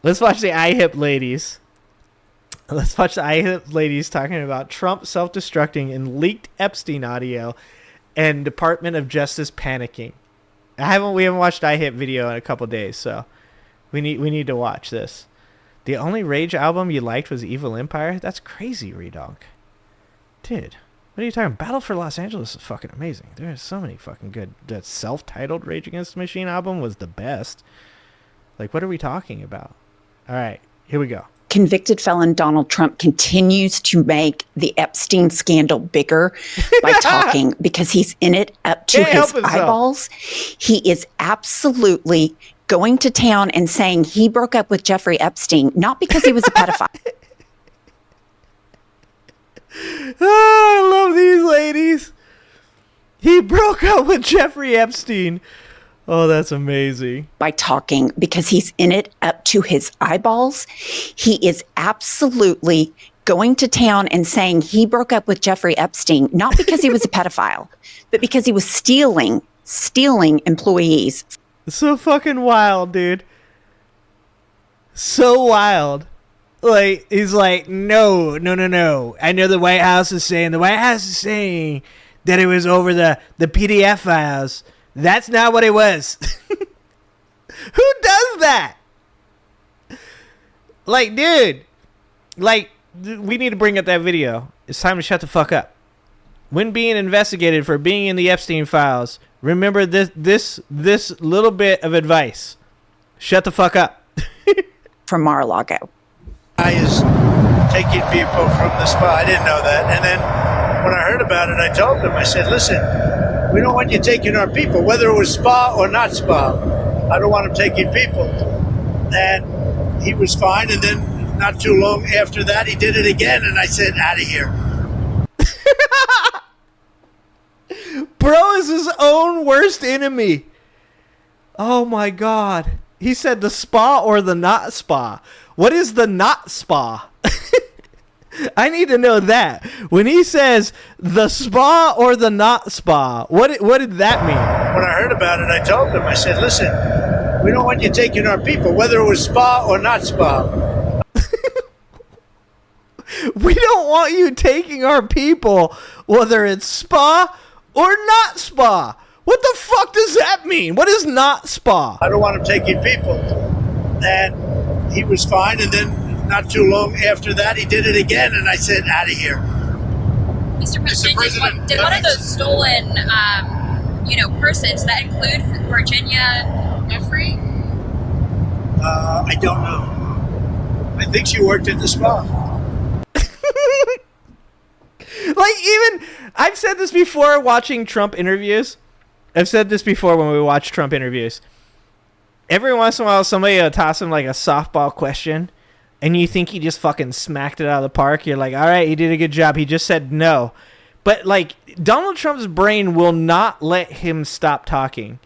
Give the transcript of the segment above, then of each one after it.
Let's watch the IHIP ladies. Let's watch the IHIP ladies talking about Trump self-destructing and leaked Epstein audio and Department of Justice panicking. We haven't watched IHIP video in a couple days, so we need to watch this. The only Rage album you liked was Evil Empire? That's crazy, Redonk. Dude, what are you talking about? Battle for Los Angeles is fucking amazing. There's so many fucking good. That self-titled Rage Against the Machine album was the best. Like, what are we talking about? All right, here we go. Convicted felon Donald Trump continues to make the Epstein scandal bigger by talking because he's in it up to his eyeballs. He is absolutely going to town and saying he broke up with Jeffrey Epstein, not because he was a pedophile. Oh, I love these ladies. He broke up with Jeffrey Epstein. Oh, that's amazing. By talking because he's in it up to his eyeballs. He is absolutely going to town and saying he broke up with Jeffrey Epstein, not because he was a pedophile, but because he was stealing employees. So fucking wild, dude. So wild. Like, he's like, no. I know the White House is saying that it was over the PDF files. That's not what it was. Who does that? Like, dude. Like, we need to bring up that video. It's time to shut the fuck up. When being investigated for being in the Epstein files, remember this little bit of advice. Shut the fuck up. From Mar-a-Lago. I is taking people from the spa. I didn't know that. And then when I heard about it, I told them, I said, listen, we don't want you taking our people, whether it was spa or not spa. I don't want him taking people. And he was fine. And then not too long after that, he did it again. And I said, out of here. Bro is his own worst enemy. Oh, my God. He said the spa or the not spa. What is the not spa? I need to know that. When he says the spa or the not spa, what did that mean? When I heard about it, I told them, I said, listen, we don't want you taking our people, whether it was spa or not spa. We don't want you taking our people, whether it's spa or not spa. What the fuck does that mean? What is not spa? I don't want him taking people. And he was fine. And then not too long after that, he did it again. And I said, out of here. Mr. President, did one of those stolen, persons that include Virginia Jeffrey? I don't know. I think she worked at the spa. Like, even, I've said this before watching Trump interviews. I've said this before when we watch Trump interviews. Every once in a while, somebody will toss him like a softball question, and you think he just fucking smacked it out of the park. You're like, all right, he did a good job. He just said no. But, like, Donald Trump's brain will not let him stop talking.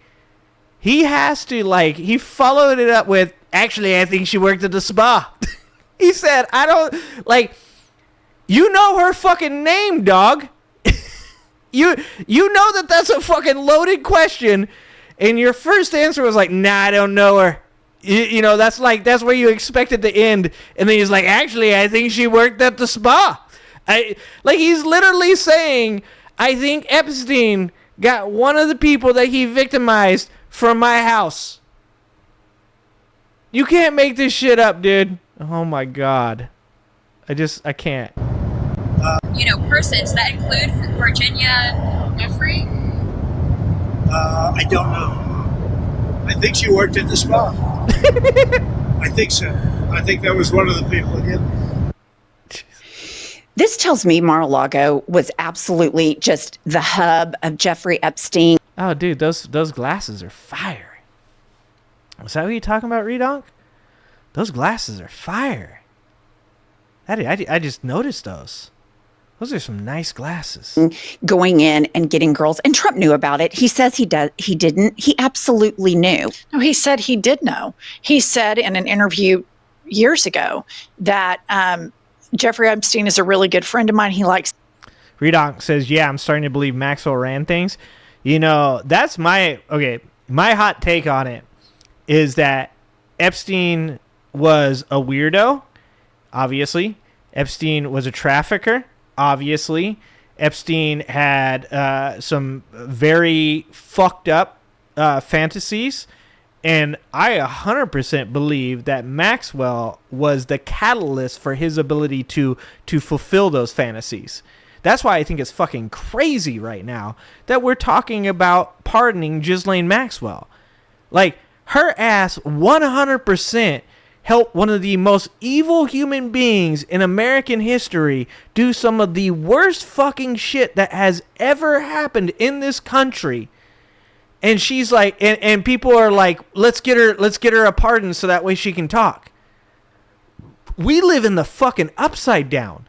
He has to, like, he followed it up with, actually, I think she worked at the spa. He said, I don't, like, you know her fucking name, dog. You know that's a fucking loaded question, and your first answer was like, nah, I don't know her. You know, that's where you expected to end, and then he's like, actually, I think she worked at the spa. He's literally saying, I think Epstein got one of the people that he victimized from my house. You can't make this shit up, dude. Oh my God. I can't. Persons that include Virginia Jeffrey? I don't know. I think she worked at the spa. I think so. I think that was one of the people again. This tells me Mar-a-Lago was absolutely just the hub of Jeffrey Epstein. Oh, dude, those glasses are fire. Was that what you're talking about, Redonk? Those glasses are fire. I just noticed those. Those are some nice glasses. Going in and getting girls. And Trump knew about it. He says he didn't. He absolutely knew. No, he said he did know. He said in an interview years ago that Jeffrey Epstein is a really good friend of mine. He likes. Redonk says, yeah, I'm starting to believe Maxwell ran things. You know, that's my hot take on it is that Epstein was a weirdo, obviously. Epstein was a trafficker, obviously. Epstein had some very fucked up fantasies. And I 100% believe that Maxwell was the catalyst for his ability to fulfill those fantasies. That's why I think it's fucking crazy right now that we're talking about pardoning Ghislaine Maxwell. Like, her ass 100% helped one of the most evil human beings in American history do some of the worst fucking shit that has ever happened in this country. And she's like, and people are like, let's get her a pardon so that way she can talk. We live in the fucking upside down.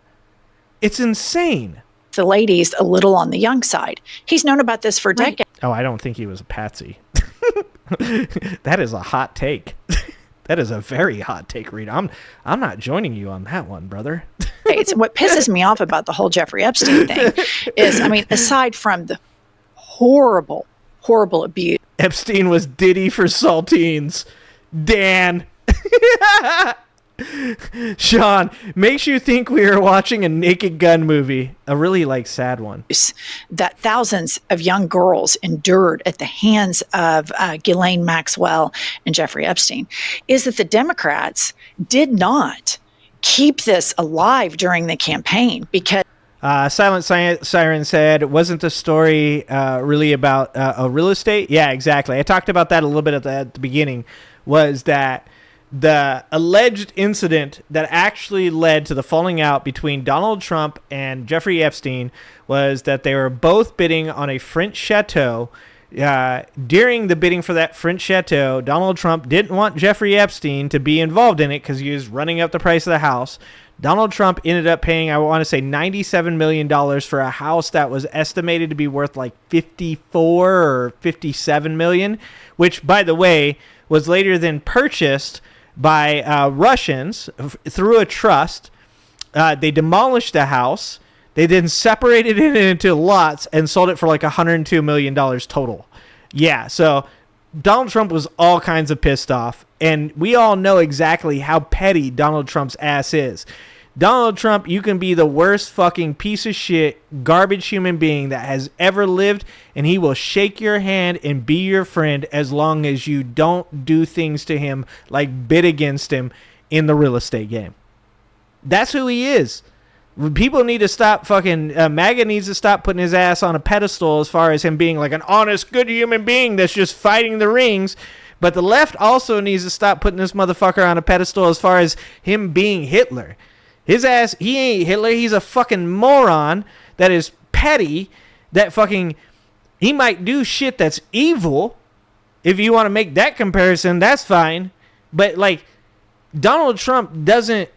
It's insane. The ladies a little on the young side. He's known about this for decades. Oh, I don't think he was a patsy. That is a hot take. That is a very hot take, Reed. I'm not joining you on that one, brother. What pisses me off about the whole Jeffrey Epstein thing is, I mean, aside from the horrible abuse. Epstein was Diddy for saltines. Dan. Sean, makes you think we are watching a Naked Gun movie. A really, sad one. That thousands of young girls endured at the hands of Ghislaine Maxwell and Jeffrey Epstein is that the Democrats did not keep this alive during the campaign because Silent Siren said, wasn't the story really about a real estate? Yeah, exactly. I talked about that a little bit at the beginning, was that the alleged incident that actually led to the falling out between Donald Trump and Jeffrey Epstein was that they were both bidding on a French chateau. During the bidding for that French chateau, Donald Trump didn't want Jeffrey Epstein to be involved in it because he was running up the price of the house. Donald Trump ended up paying, I want to say, $97 million for a house that was estimated to be worth like 54 or 57 million, which, by the way, was later then purchased by Russians through a trust. They demolished the house. They then separated it into lots and sold it for like $102 million total. Yeah, so Donald Trump was all kinds of pissed off, and we all know exactly how petty Donald Trump's ass is. Donald Trump, you can be the worst fucking piece of shit, garbage human being that has ever lived, and he will shake your hand and be your friend as long as you don't do things to him like bid against him in the real estate game. That's who he is. People need to stop fucking, MAGA needs to stop putting his ass on a pedestal as far as him being like an honest, good human being that's just fighting the rings. But the left also needs to stop putting this motherfucker on a pedestal as far as him being Hitler. His ass, he ain't Hitler. He's a fucking moron that is petty, that fucking, he might do shit that's evil. If you want to make that comparison, that's fine. But like, Donald Trump doesn't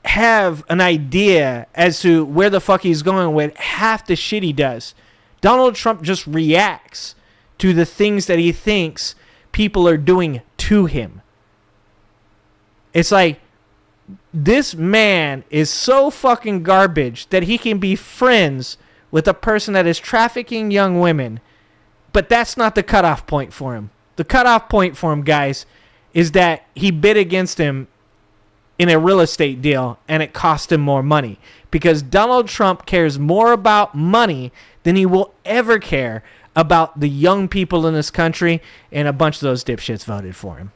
have an idea as to where the fuck he's going with half the shit he does. Donald Trump just reacts to the things that he thinks people are doing to him. It's like, this man is so fucking garbage that he can be friends with a person that is trafficking young women, but that's not the cutoff point for him. The cutoff point for him, guys, is that he bid against him in a real estate deal and it cost him more money, because Donald Trump cares more about money than he will ever care about the young people in this country, and a bunch of those dipshits voted for him.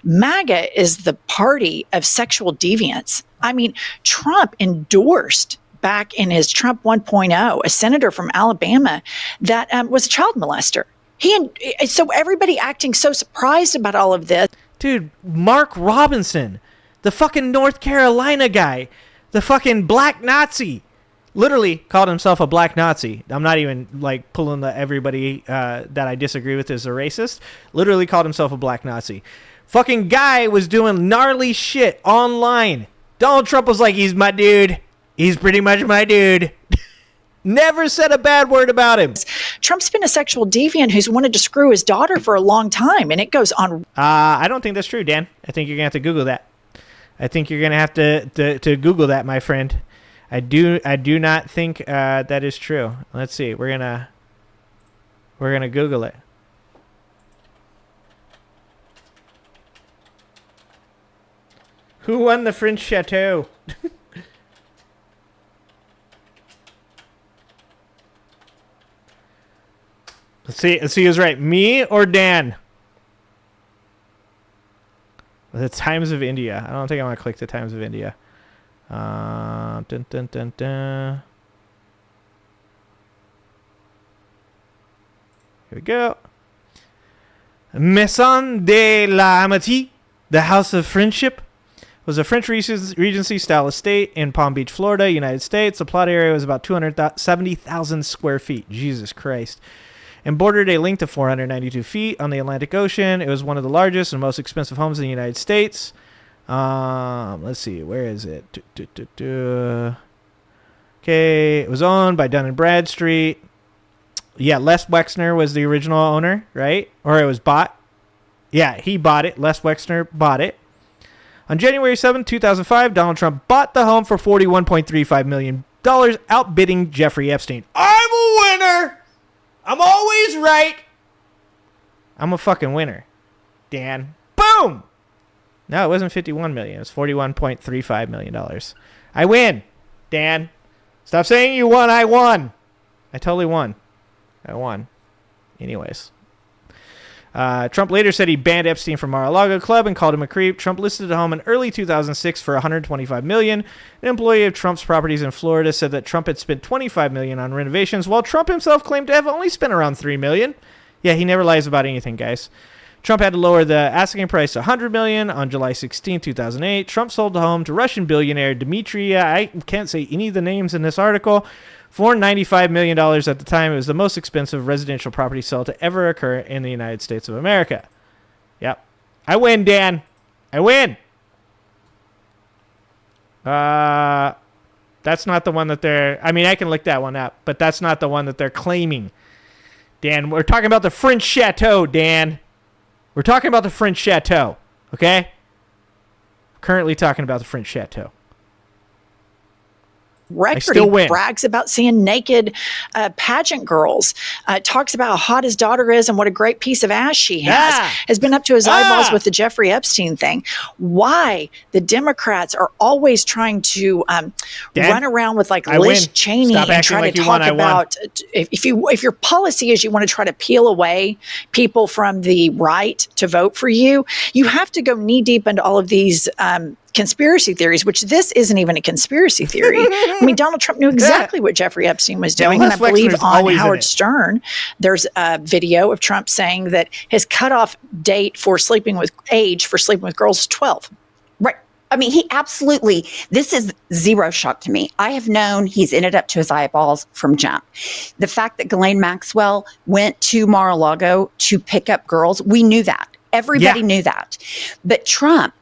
MAGA is the party of sexual deviance. I mean, Trump endorsed back in his Trump 1.0, a senator from Alabama that was a child molester. So everybody acting so surprised about all of this. Dude, Mark Robinson, the fucking North Carolina guy, the fucking black Nazi, literally called himself a black Nazi. I'm not even like pulling everybody that I disagree with is a racist. Literally called himself a black Nazi. Fucking guy was doing gnarly shit online. Donald Trump was like, he's my dude. He's pretty much my dude. Never said a bad word about him. Trump's been a sexual deviant who's wanted to screw his daughter for a long time, and it goes on. I don't think that's true, Dan. I think you're going to have to Google that. I think you're going to have to Google that, my friend. I do not think that is true. Let's see. We're gonna Google it. Who won the French chateau? Let's see who's right. Me or Dan? The Times of India. I don't think I want to click the Times of India. Dun, dun, dun, dun. Here we go. Maison de l'Amitié, the House of Friendship, was a French Regency-style estate in Palm Beach, Florida, United States. The plot area was about 270,000 square feet. Jesus Christ. And bordered a length of 492 feet on the Atlantic Ocean. It was one of the largest and most expensive homes in the United States. Let's see, where is it? Okay, it was owned by Dun & Bradstreet. Yeah, Les Wexner was the original owner, right? Or it was bought. Yeah, he bought it. Les Wexner bought it. On January 7, 2005, Donald Trump bought the home for $41.35 million, outbidding Jeffrey Epstein. I'm a winner! I'm always right. I'm a fucking winner. Dan. Boom! No, it wasn't $51 million. It was $41.35 million. I win. Dan. Stop saying you won. I won. I totally won. I won. Anyways. Trump later said he banned Epstein from Mar-a-Lago Club and called him a creep. Trump listed the home in early 2006 for $125 million. An employee of Trump's properties in Florida said that Trump had spent $25 million on renovations, while Trump himself claimed to have only spent around $3 million. Yeah, he never lies about anything, guys. Trump had to lower the asking price to $100 million on July 16, 2008. Trump sold the home to Russian billionaire Dmitry, I can't say any of the names in this article, for $95 million at the time. It was the most expensive residential property sale to ever occur in the United States of America. Yep. I win, Dan. I win. That's not the one that they're... I mean, I can look that one up, but that's not the one that they're claiming. Dan, we're talking about the French chateau, Dan. We're talking about the French chateau, okay? Currently talking about the French chateau. Record. He brags about seeing naked pageant girls. Talks about how hot his daughter is and what a great piece of ass she has. Has been up to his eyeballs with the Jeffrey Epstein thing. Why the Democrats are always trying to run around with like Liz Cheney and try to talk about if your policy is you want to try to peel away people from the right to vote for you, you have to go knee deep into all of these conspiracy theories, which this isn't even a conspiracy theory. I mean, Donald Trump knew exactly what Jeffrey Epstein was doing. And I believe on Howard Stern, there's a video of Trump saying that his cutoff date for sleeping with girls is 12. Right. I mean, he absolutely, this is zero shock to me. I have known he's ended up to his eyeballs from jump. The fact that Ghislaine Maxwell went to Mar-a-Lago to pick up girls, we knew that. Everybody knew that. But Trump,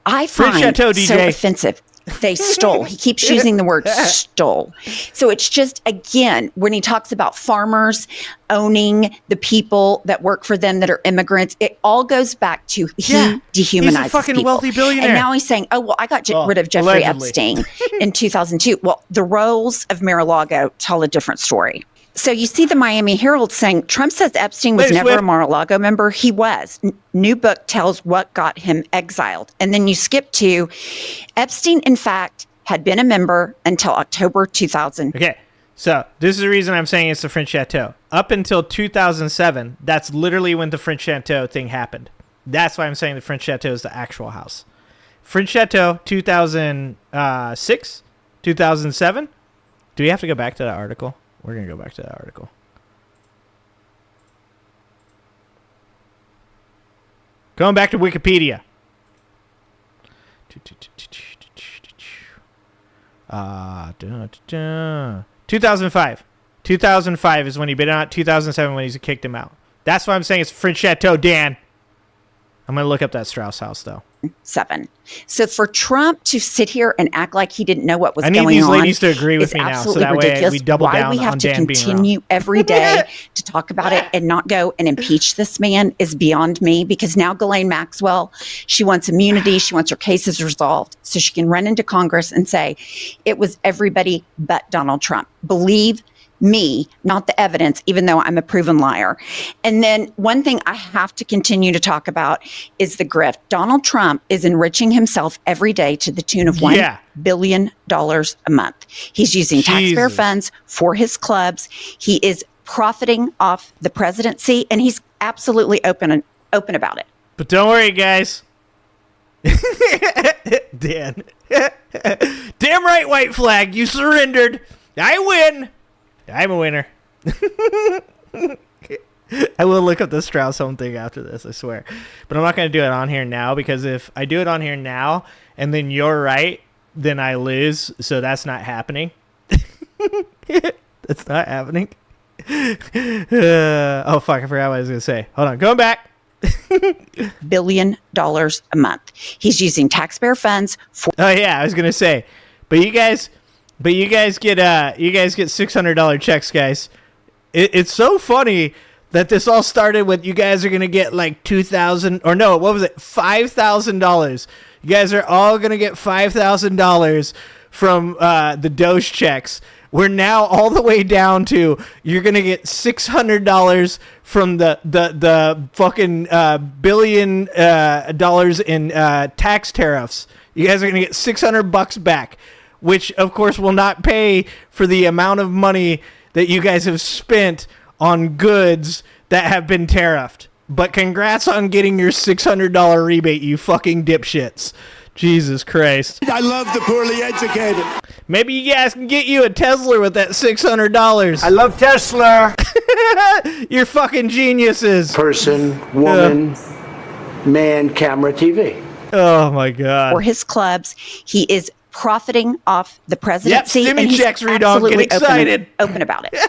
I find chateau, so offensive. They stole. He keeps using the word stole. So it's just, again, when he talks about farmers owning the people that work for them that are immigrants, it all goes back to he dehumanizes he's a fucking people. Wealthy billionaire. And now he's saying, oh, well, I got rid of Jeffrey Epstein in 2002. Well, the rolls of Mar-a-Lago tell a different story. So you see the Miami Herald saying Trump says Epstein was never a Mar-a-Lago member. He was. New book tells what got him exiled. And then you skip to Epstein, in fact, had been a member until October 2000. Okay. So this is the reason I'm saying it's the French Chateau. Up until 2007, that's literally when the French Chateau thing happened. That's why I'm saying the French Chateau is the actual house. French Chateau, 2006, 2007. Do we have to go back to that article? We're going to go back to that article. Going back to Wikipedia. 2005. 2005 is when he bid on it. 2007 when he kicked him out. That's why I'm saying it's French Chateau, Dan. I'm going to look up that Strauss house, though. 7. So for Trump to sit here and act like he didn't know what was going on, I need these ladies to agree with me now, so that ridiculous. way we double down on Dan Why we have to continue every day to talk about it and not go and impeach this man is beyond me, because now Ghislaine Maxwell, she wants immunity. She wants her cases resolved so she can run into Congress and say it was everybody but Donald Trump. Believe me, not the evidence, even though I'm a proven liar. And then one thing I have to continue to talk about is the grift. Donald Trump is enriching himself every day to the tune of $1 billion a month. He's using taxpayer funds for his clubs. He is profiting off the presidency, and he's absolutely open about it. But don't worry, guys. Dan. Damn right, white flag. You surrendered. I win. I'm a winner. I will look up the Strauss home thing after this, I swear. But I'm not going to do it on here now, because if I do it on here now and then you're right, then I lose. So that's not happening. That's not happening. Oh, fuck. I forgot what I was going to say. Hold on. Going back. $1 billion a month. He's using taxpayer funds for. Oh, yeah. I was going to say. But you guys get $600 checks, guys. It's so funny that this all started with you guys are going to get like $2,000 or no, what was it? $5,000. You guys are all going to get $5,000 from the Doge checks. We're now all the way down to you're going to get $600 from the fucking $1 billion in tax tariffs. You guys are going to get $600 back, which of course will not pay for the amount of money that you guys have spent on goods that have been tariffed. But congrats on getting your $600 rebate, you fucking dipshits. Jesus Christ. I love the poorly educated. Maybe you guys can get you a Tesla with that $600. I love Tesla. You're fucking geniuses. Person, woman, man, camera, TV. Oh my God. For his clubs, he is profiting off the presidency. Yep, and he's checks, Redon. Get excited. Open about it.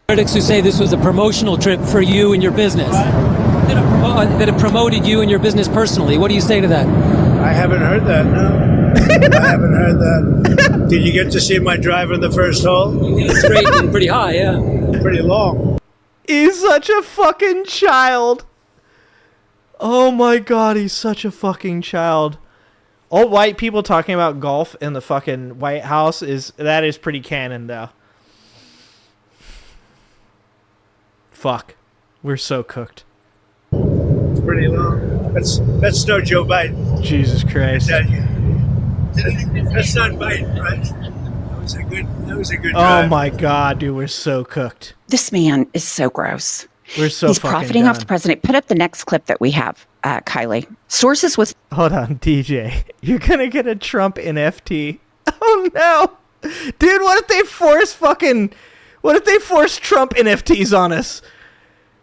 Critics who say this was a promotional trip for you and your business. That it promoted you and your business personally. What do you say to that? I haven't heard that, no. I haven't heard that. Did you get to see my drive in the first hole? You hit it straight and pretty high, yeah. Pretty long. He's such a fucking child. Oh my God, he's such a fucking child. Old white people talking about golf in the fucking White House is pretty canon though. Fuck. We're so cooked. It's pretty long. That's no Joe Biden. Jesus Christ. That's not Biden, right? That was a good drive. Oh my God, dude, we're so cooked. This man is so gross. We're so He's fucking profiting done. off the president. Put up the next clip that we have, Kylie. Sources with. Hold on, DJ. You're gonna get a Trump NFT. Oh no, dude. What if they force Trump NFTs on us?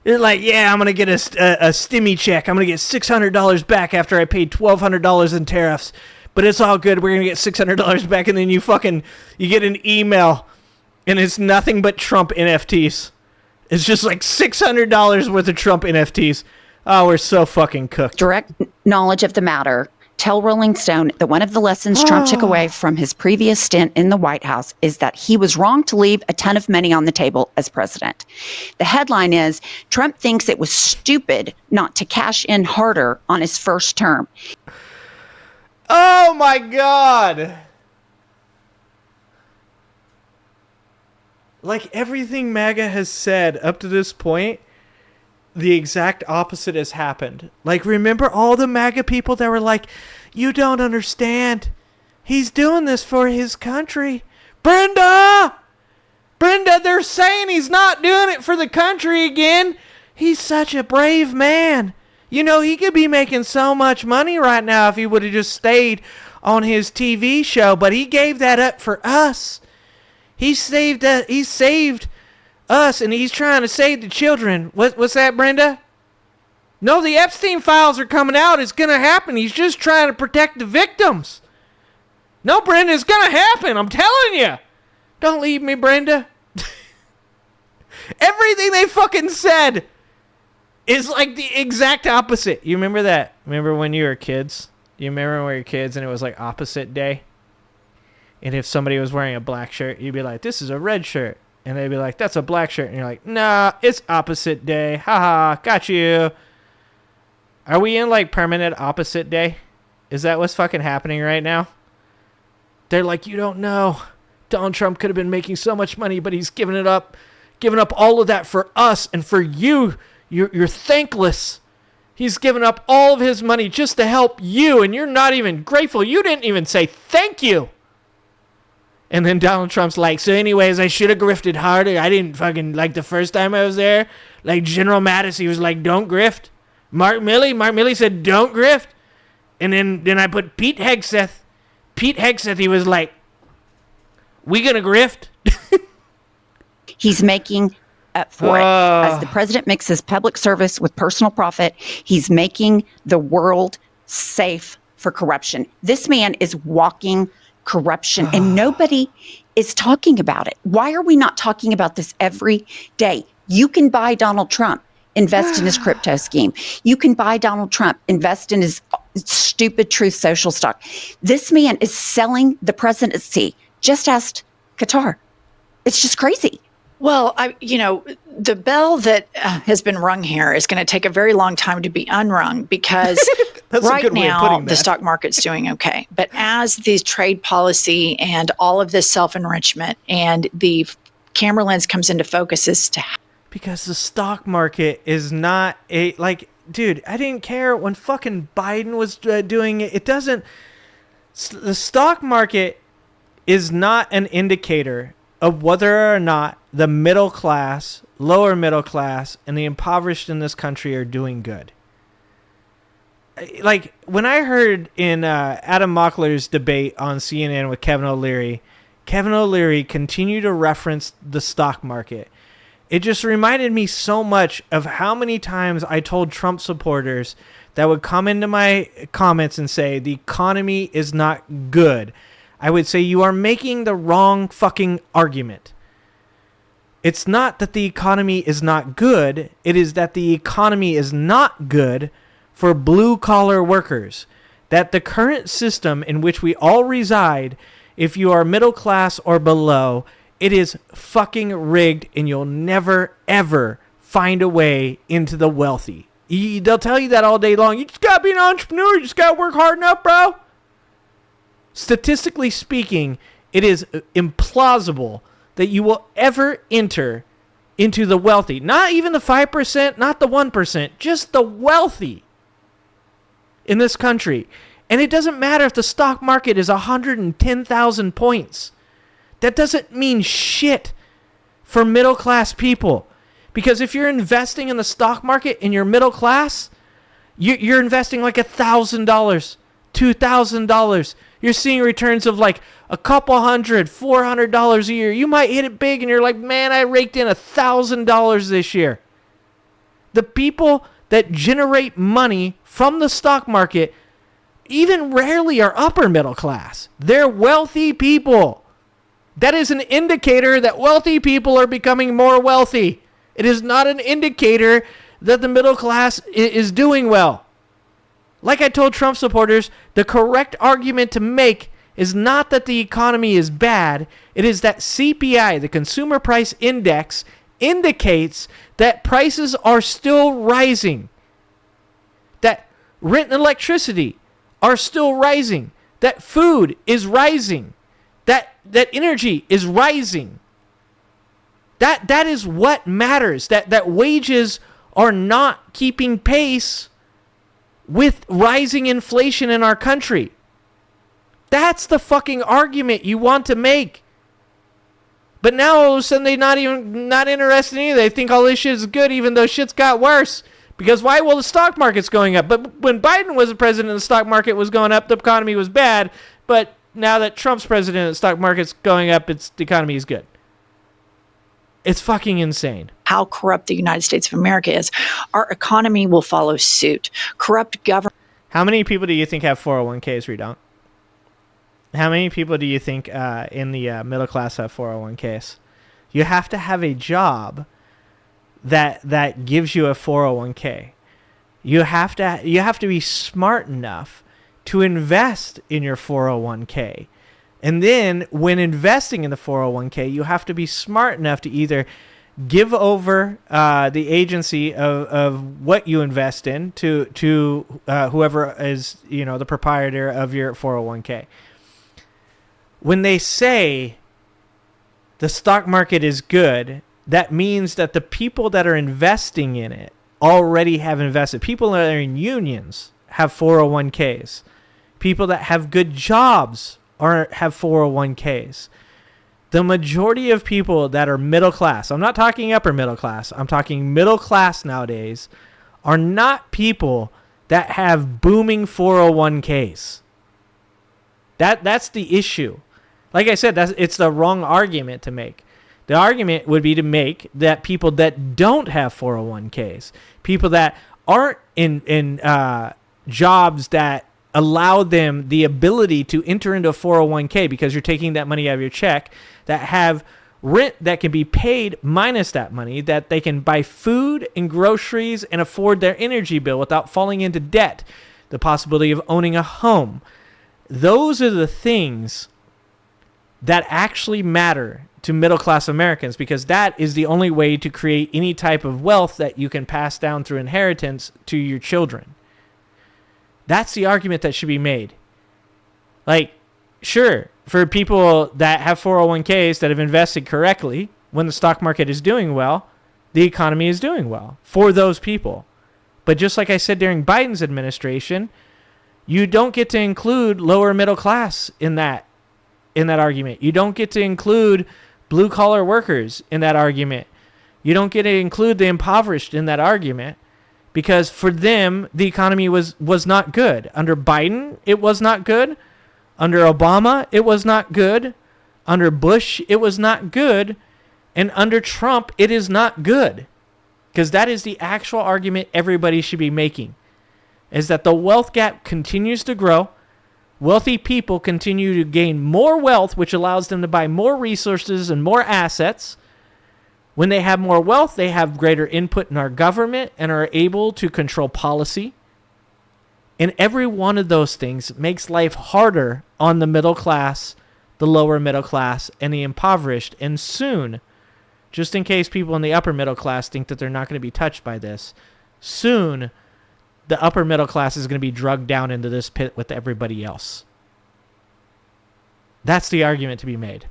They're like, yeah, I'm gonna get a stimmy check. I'm gonna get $600 back after I paid $1,200 in tariffs. But it's all good. We're gonna get $600 back, and then you get an email, and it's nothing but Trump NFTs. It's just like $600 worth of Trump NFTs. Oh, we're so fucking cooked. Direct knowledge of the matter. Tell Rolling Stone that one of the lessons Trump took away from his previous stint in the White House is that he was wrong to leave a ton of money on the table as president. The headline is, Trump thinks it was stupid not to cash in harder on his first term. Oh my God. Like everything MAGA has said up to this point, the exact opposite has happened. Like, remember all the MAGA people that were like, you don't understand. He's doing this for his country. Brenda, they're saying he's not doing it for the country again. He's such a brave man. You know, he could be making so much money right now if he would have just stayed on his TV show, but he gave that up for us. He saved us, and he's trying to save the children. What's that, Brenda? No, the Epstein files are coming out. It's going to happen. He's just trying to protect the victims. No, Brenda, it's going to happen. I'm telling you. Don't leave me, Brenda. Everything they fucking said is like the exact opposite. You remember that? Remember when you were kids? You remember when we were kids and it was like opposite day? And if somebody was wearing a black shirt, you'd be like, this is a red shirt. And they'd be like, that's a black shirt. And you're like, nah, it's opposite day. Haha, got you. Are we in like permanent opposite day? Is that what's fucking happening right now? They're like, you don't know. Donald Trump could have been making so much money, but he's giving it up given up all of that for us and for you. You're thankless. He's given up all of his money just to help you, and you're not even grateful. You didn't even say thank you. And then Donald Trump's like, so anyways, I should have grifted harder. I didn't fucking, like, the first time I was there, like, General Mattis, he was like, don't grift. Mark Milley said, don't grift. And then I put Pete Hegseth. Pete Hegseth, he was like, we gonna grift? He's making up for it. As the president mixes public service with personal profit, he's making the world safe for corruption. This man is walking corruption, and nobody is talking about it. Why are we not talking about this every day? You can buy Donald Trump, invest in his crypto scheme. You can buy Donald Trump, invest in his stupid Truth Social stock. This man is selling the presidency. Just ask Qatar. It's just crazy. Well, the bell that has been rung here is going to take a very long time to be unrung because right now the stock market's doing okay. But as these trade policy and all of this self-enrichment and the camera lens comes into focus as to because the stock market is not dude, I didn't care when fucking Biden was doing it. It doesn't. The stock market is not an indicator of whether or not the middle class, lower middle class, and the impoverished in this country are doing good. Like, when I heard in Adam Mockler's debate on CNN with Kevin O'Leary continued to reference the stock market. It just reminded me so much of how many times I told Trump supporters that would come into my comments and say, the economy is not good. I would say, you are making the wrong fucking argument. It's not that the economy is not good. It is that the economy is not good for blue-collar workers. That the current system in which we all reside, if you are middle class or below, it is fucking rigged, and you'll never, ever find a way into the wealthy. They'll tell you that all day long. You just got to be an entrepreneur. You just got to work hard enough, bro. Statistically speaking, it is implausible that you will ever enter into the wealthy. Not even the 5%, not the 1%, just the wealthy in this country. And it doesn't matter if the stock market is 110,000 points. That doesn't mean shit for middle class people. Because if you're investing in the stock market and you're middle class, you're investing like $1,000, $2,000. You're seeing returns of like a couple $400 a year. You might hit it big and you're like, man, I raked in $1,000 this year. The people that generate money from the stock market even rarely are upper middle class. They're wealthy people. That is an indicator that wealthy people are becoming more wealthy. It is not an indicator that the middle class is doing well. Like I told Trump supporters, the correct argument to make is not that the economy is bad. It is that CPI, the Consumer Price Index, indicates that prices are still rising. That rent and electricity are still rising. That food is rising. That energy is rising. That is what matters. That wages are not keeping pace with rising inflation in our country. That's the fucking argument you want to make. But now all of a sudden they're not interested in it. They think all this shit is good even though shit's got worse. Because why? Well, the stock market's going up. But when Biden was the president, the stock market was going up. The economy was bad. But now that Trump's president, the stock market's going up. The economy is good. It's fucking insane. How corrupt the United States of America is. Our economy will follow suit. Corrupt government. How many people do you think have 401ks, Redon? How many people do you think in the middle class have 401ks? You have to have a job that gives you a 401k. You have to be smart enough to invest in your 401k. And then when investing in the 401k, you have to be smart enough to either give over the agency of what you invest in to whoever is, the proprietor of your 401k. When they say the stock market is good that means that the people that are investing in it already have invested. People that are in unions have 401ks. People that have good jobs have 401ks. The majority of people that are middle class, I'm not talking upper middle class, I'm talking middle class nowadays, are not people that have booming 401ks. That's the issue. Like I said, it's the wrong argument to make. The argument would be to make that people that don't have 401ks, people that aren't in jobs that allow them the ability to enter into a 401k because you're taking that money out of your check, that have rent that can be paid minus that money, that they can buy food and groceries and afford their energy bill without falling into debt, the possibility of owning a home. Those are the things that actually matter to middle-class Americans, because that is the only way to create any type of wealth that you can pass down through inheritance to your children. That's the argument that should be made. Like, sure, for people that have 401ks that have invested correctly, when the stock market is doing well, the economy is doing well for those people. But just like I said during Biden's administration, you don't get to include lower middle class in that argument. You don't get to include blue collar workers in that argument. You don't get to include the impoverished in that argument, because for them the economy was not good. Under Biden, it was not good. Under Obama, it was not good. Under Bush, it was not good. And under Trump, it is not good. Because that is the actual argument everybody should be making, is that the wealth gap continues to grow. Wealthy people continue to gain more wealth, which allows them to buy more resources and more assets. When they have more wealth, they have greater input in our government and are able to control policy. And every one of those things makes life harder on the middle class, the lower middle class, and the impoverished. And soon, just in case people in the upper middle class think that they're not going to be touched by this, soon the upper middle class is going to be drugged down into this pit with everybody else. That's the argument to be made.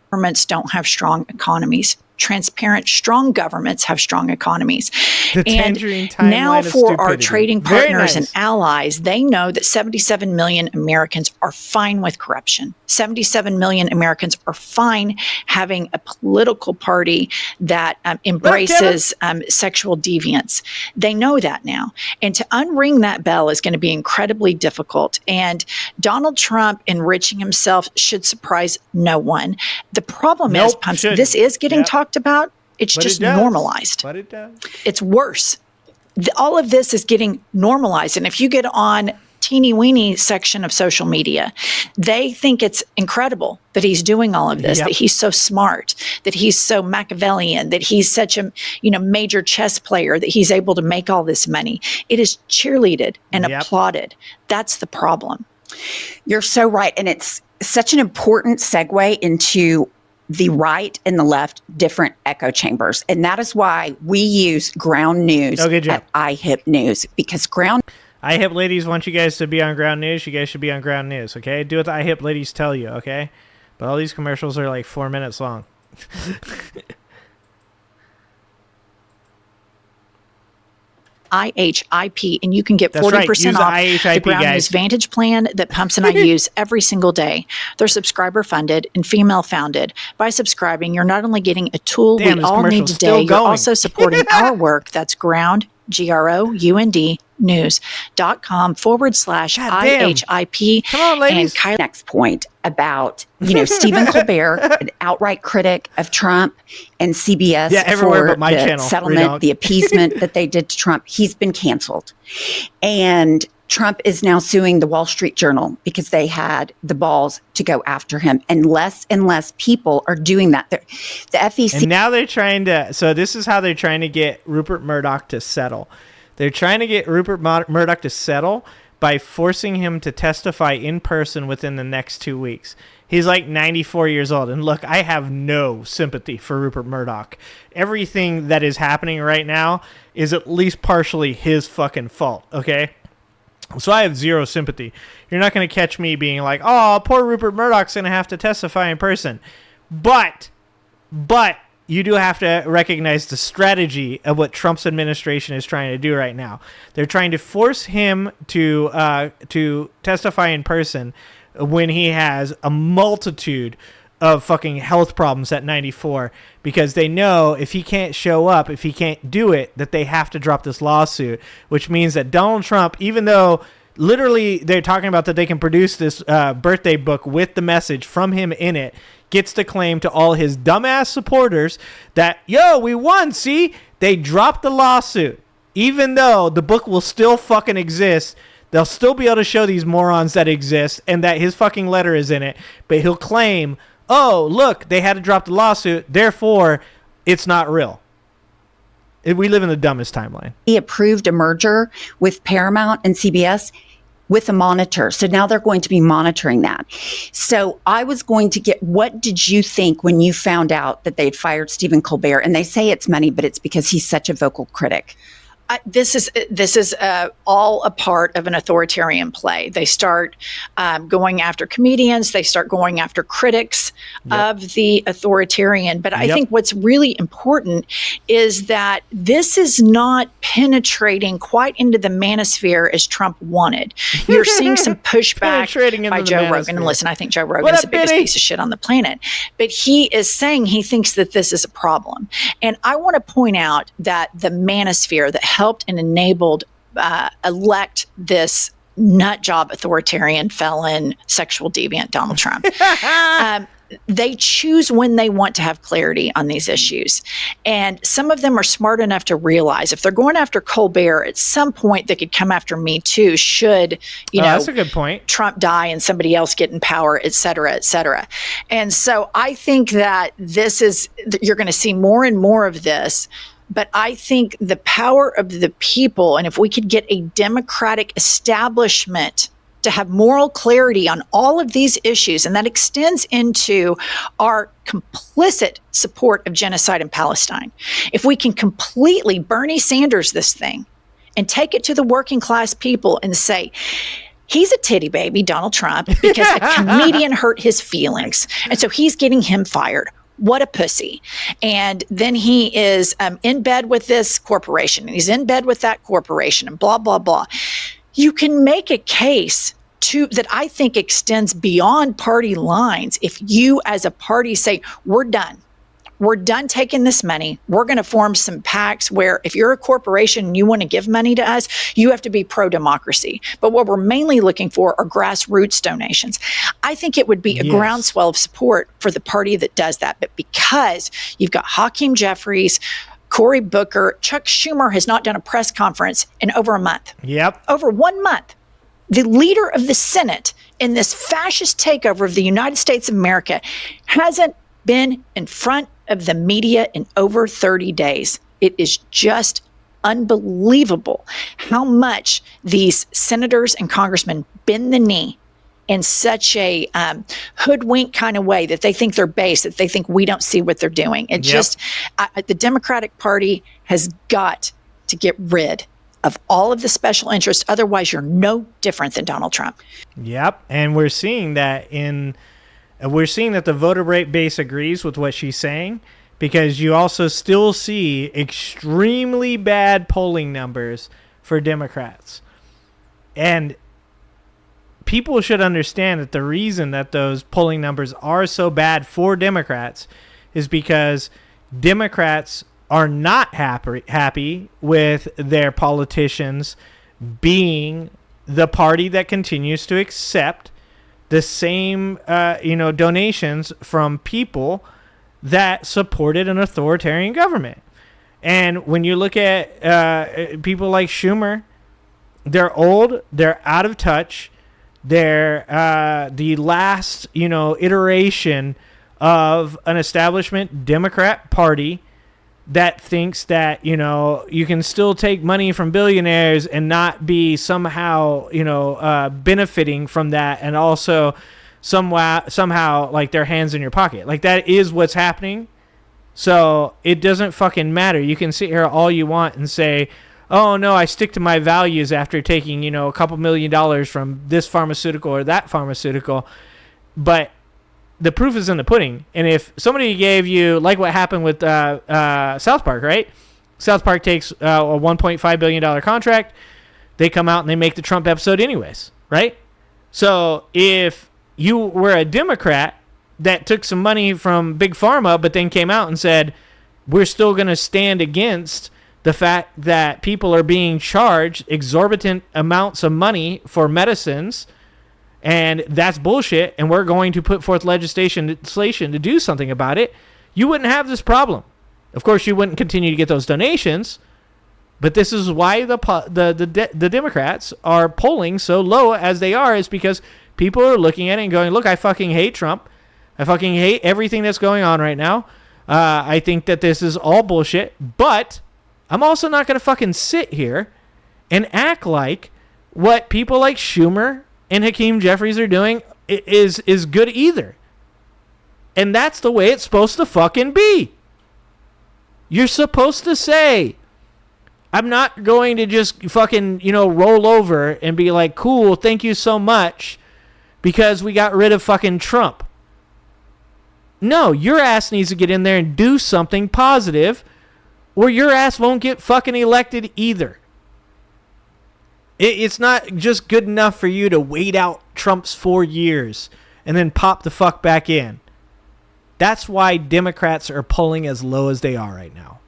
Governments don't have strong economies. Transparent, strong governments have strong economies. And now for our trading partners and allies, they know that 77 million Americans are fine with corruption. 77 million Americans are fine having a political party that embraces sexual deviance. They know that now. And to unring that bell is going to be incredibly difficult. And Donald Trump enriching himself should surprise no one. The problem is, Pumps, this is getting talked about. It's just normalized. But it does. It's worse. All of this is getting normalized. And if you get on teeny weeny section of social media, they think it's incredible that he's doing all of this, that he's so smart, that he's so Machiavellian, that he's such a major chess player, that he's able to make all this money. It is cheerleaded and applauded. That's the problem. You're so right. And it's such an important segue into the right and the left different echo chambers. And that is why we use ground news at IHIP News, because IHIP ladies want you guys to be on ground news. You guys should be on ground news, okay? Do what the IHIP ladies tell you, okay? But all these commercials are like 4 minutes long. IHIP, and you can get 40% off the Ground News Vantage plan that Pumps and I use every single day. They're subscriber funded and female founded. By subscribing, you're not only getting a tool we all need today, you're also supporting our work. That's Ground, GROUND, news.com/IHIP. Come on, ladies. And next point about, Stephen Colbert, an outright critic of Trump, and CBS for but my the settlement, the appeasement that they did to Trump. He's been canceled. And Trump is now suing the Wall Street Journal because they had the balls to go after him. And less people are doing that. The FEC. And now they're trying to, so this is how they're trying to get Rupert Murdoch to settle. They're trying to get Rupert Murdoch to settle by forcing him to testify in person within the next 2 weeks. He's like 94 years old. And look, I have no sympathy for Rupert Murdoch. Everything that is happening right now is at least partially his fucking fault, okay? So I have zero sympathy. You're not going to catch me being like, oh, poor Rupert Murdoch's going to have to testify in person. But you do have to recognize the strategy of what Trump's administration is trying to do right now. They're trying to force him to testify in person when he has a multitude of fucking health problems at 94, because they know if he can't show up, if he can't do it, that they have to drop this lawsuit, which means that Donald Trump, even though literally they're talking about that they can produce this birthday book with the message from him in it, gets to claim to all his dumbass supporters that, yo, we won, see? They dropped the lawsuit. Even though the book will still fucking exist, they'll still be able to show these morons that exist and that his fucking letter is in it, but he'll claim, oh, look, they had to drop the lawsuit, therefore it's not real. We live in the dumbest timeline. He approved a merger with Paramount and CBS with a monitor. So now they're going to be monitoring that. So I was going to get, what did you think when you found out that they'd fired Stephen Colbert? And they say it's money, but it's because he's such a vocal critic. This is all a part of an authoritarian play. They start going after comedians. They start going after critics of the authoritarian. But I think what's really important is that this is not penetrating quite into the manosphere as Trump wanted. You're seeing some pushback by Joe Rogan. And listen, I think Joe Rogan is the biggest piece of shit on the planet. But he is saying he thinks that this is a problem. And I want to point out that the manosphere that helped and enabled elect this nut job authoritarian felon sexual deviant Donald Trump. They choose when they want to have clarity on these issues. And some of them are smart enough to realize if they're going after Colbert, at some point they could come after me too, should, that's a good point. Trump die and somebody else get in power, et cetera, et cetera. And so I think that you're going to see more and more of this. But I think the power of the people, and if we could get a democratic establishment to have moral clarity on all of these issues, and that extends into our complicit support of genocide in Palestine. If we can completely Bernie Sanders this thing and take it to the working class people and say, he's a titty baby, Donald Trump, because a comedian hurt his feelings. And so he's getting him fired. What a pussy. And then he is in bed with this corporation, and he's in bed with that corporation, and blah, blah, blah. You can make a case that I think extends beyond party lines. If you as a party say, we're done. We're done taking this money. We're going to form some pacts where if you're a corporation and you want to give money to us, you have to be pro-democracy. But what we're mainly looking for are grassroots donations. I think it would be a groundswell of support for the party that does that. But because you've got Hakeem Jeffries, Cory Booker, Chuck Schumer has not done a press conference in over a month. Over 1 month. The leader of the Senate in this fascist takeover of the United States of America hasn't been in front of the media in over 30 days. It is just unbelievable how much these senators and congressmen bend the knee in such a hoodwink kind of way that they think they're base, that they think we don't see what they're doing. It just, the Democratic Party has got to get rid of all of the special interests. Otherwise, you're no different than Donald Trump. And we're seeing that the voter rate base agrees with what she's saying, because you also still see extremely bad polling numbers for Democrats. And people should understand that the reason that those polling numbers are so bad for Democrats is because Democrats are not happy with their politicians being the party that continues to accept the same donations from people that supported an authoritarian government. And when you look at people like Schumer, they're old, they're out of touch, they're the last iteration of an establishment Democrat party that thinks that you can still take money from billionaires and not be somehow benefiting from that, and also somehow like their hands in your pocket. Like, that is what's happening. So it doesn't fucking matter. You can sit here all you want and say, oh no, I stick to my values after taking a couple $1 million from this pharmaceutical or that pharmaceutical, but the proof is in the pudding. And if somebody gave you, like what happened with South Park, right? South Park takes a $1.5 billion contract. They come out and they make the Trump episode anyways, right? So if you were a Democrat that took some money from Big Pharma, but then came out and said, we're still going to stand against the fact that people are being charged exorbitant amounts of money for medicines, and that's bullshit, and we're going to put forth legislation to do something about it, you wouldn't have this problem. Of course, you wouldn't continue to get those donations, but this is why the Democrats are polling so low as they are, is because people are looking at it and going, look, I fucking hate Trump. I fucking hate everything that's going on right now. I think that this is all bullshit, but I'm also not going to fucking sit here and act like what people like Schumer and Hakeem Jeffries are doing is good either. And that's the way it's supposed to fucking be. You're supposed to say, I'm not going to just fucking, roll over and be like, cool, thank you so much, because we got rid of fucking Trump. No, your ass needs to get in there and do something positive, or your ass won't get fucking elected either. It's not just good enough for you to wait out Trump's 4 years and then pop the fuck back in. That's why Democrats are polling as low as they are right now.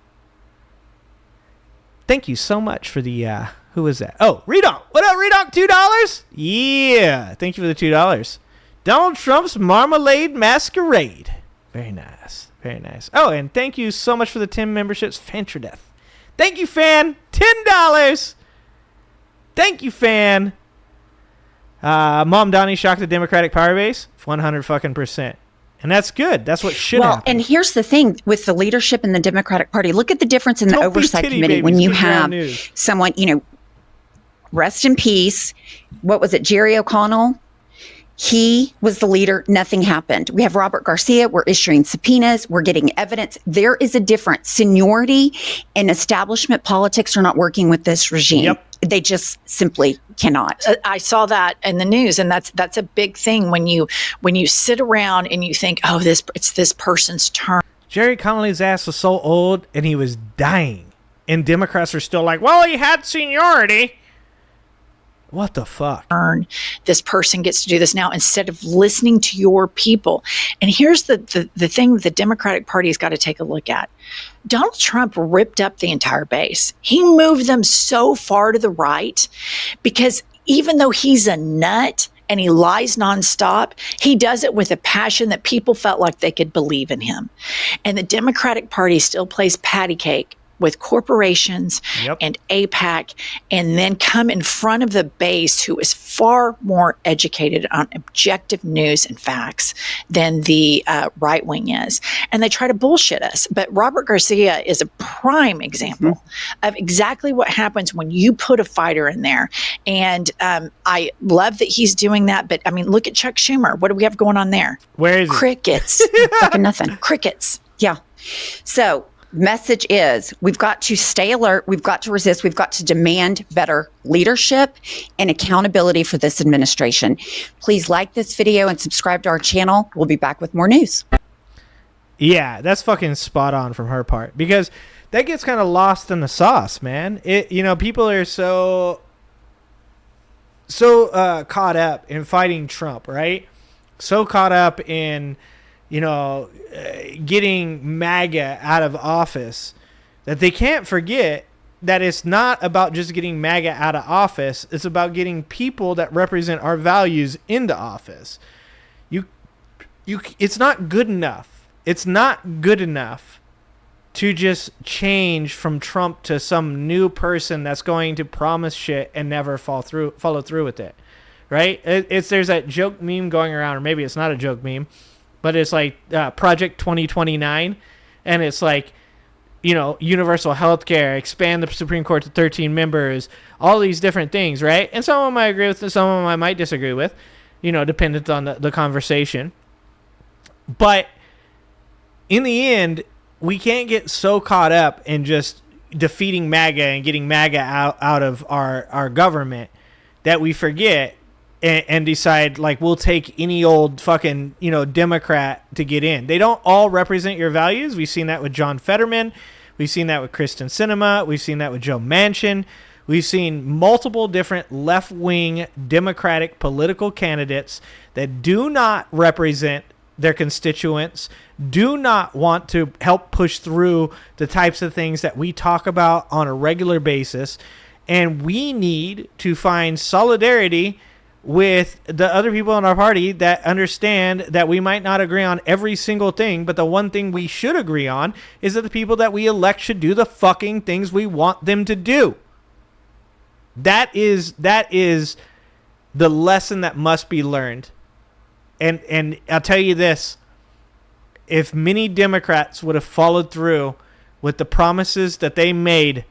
Thank you so much for the, who is that? Oh, Redonk. What up, Redonk? $2? Yeah. Thank you for the $2. Donald Trump's Marmalade Masquerade. Very nice. Very nice. Oh, and thank you so much for the 10 memberships. Fantradeath. Thank you, fan. $10. Thank you, fan. Mom Donnie shocked the Democratic power base. 100%. And that's good. That's what should happen. And here's the thing with the leadership in the Democratic Party. Look at the difference in the oversight committee when you have someone, rest in peace. What was it? Jerry O'Connell. He was the leader. Nothing happened. We have Robert Garcia. We're issuing subpoenas. We're getting evidence. There is a difference. Seniority and establishment politics are not working with this regime. Yep. They just simply cannot. I saw that in the news, and that's a big thing when you sit around and you think, oh, it's this person's turn. Jerry Connolly's ass was so old and he was dying, and Democrats are still like, well, he had seniority. What the fuck? This person gets to do this now instead of listening to your people. And here's the thing the Democratic Party has got to take a look at. Donald Trump ripped up the entire base. He moved them so far to the right because even though he's a nut and he lies nonstop, he does it with a passion that people felt like they could believe in him. And the Democratic Party still plays patty cake with corporations and AIPAC, and then come in front of the base who is far more educated on objective news and facts than the right wing is. And they try to bullshit us. But Robert Garcia is a prime example of exactly what happens when you put a fighter in there. And I love that he's doing that. But I mean, look at Chuck Schumer. What do we have going on there? Where is Crickets. Fucking nothing. Crickets. Yeah. So, message is we've got to stay alert. We've got to resist. We've got to demand better leadership and accountability for this administration. Please like this video and subscribe to our channel. We'll be back with more news. Yeah, that's fucking spot on from her part, because that gets kind of lost in the sauce, man. People are so caught up in fighting Trump, right? So caught up in getting MAGA out of office that they can't forget that it's not about just getting MAGA out of office. It's about getting people that represent our values into office. It's not good enough. It's not good enough to just change from Trump to some new person that's going to promise shit and never follow through with it, right? There's that joke meme going around, or maybe it's not a joke meme, but it's like Project 2029, and it's like, universal health care, expand the Supreme Court to 13 members, all these different things, right? And some of them I agree with, and some of them I might disagree with, dependent on the conversation. But in the end, we can't get so caught up in just defeating MAGA and getting MAGA out of our government that we forget and decide, like, we'll take any old fucking, Democrat to get in. They don't all represent your values. We've seen that with John Fetterman. We've seen that with Kristen Sinema. We've seen that with Joe Manchin. We've seen multiple different left-wing Democratic political candidates that do not represent their constituents, do not want to help push through the types of things that we talk about on a regular basis. And we need to find solidarity with the other people in our party that understand that we might not agree on every single thing, but the one thing we should agree on is that the people that we elect should do the fucking things we want them to do. That is the lesson that must be learned. And I'll tell you this, if many Democrats would have followed through with the promises that they made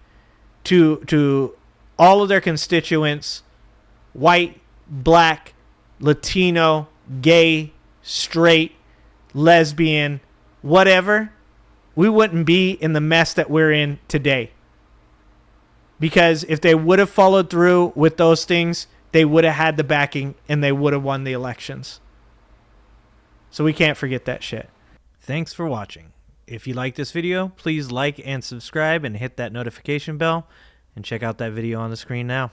to all of their constituents, white, black, Latino, gay, straight, lesbian, whatever, we wouldn't be in the mess that we're in today. Because if they would have followed through with those things, they would have had the backing and they would have won the elections. So we can't forget that shit. Thanks for watching. If you like this video, please like and subscribe and hit that notification bell. And check out that video on the screen now.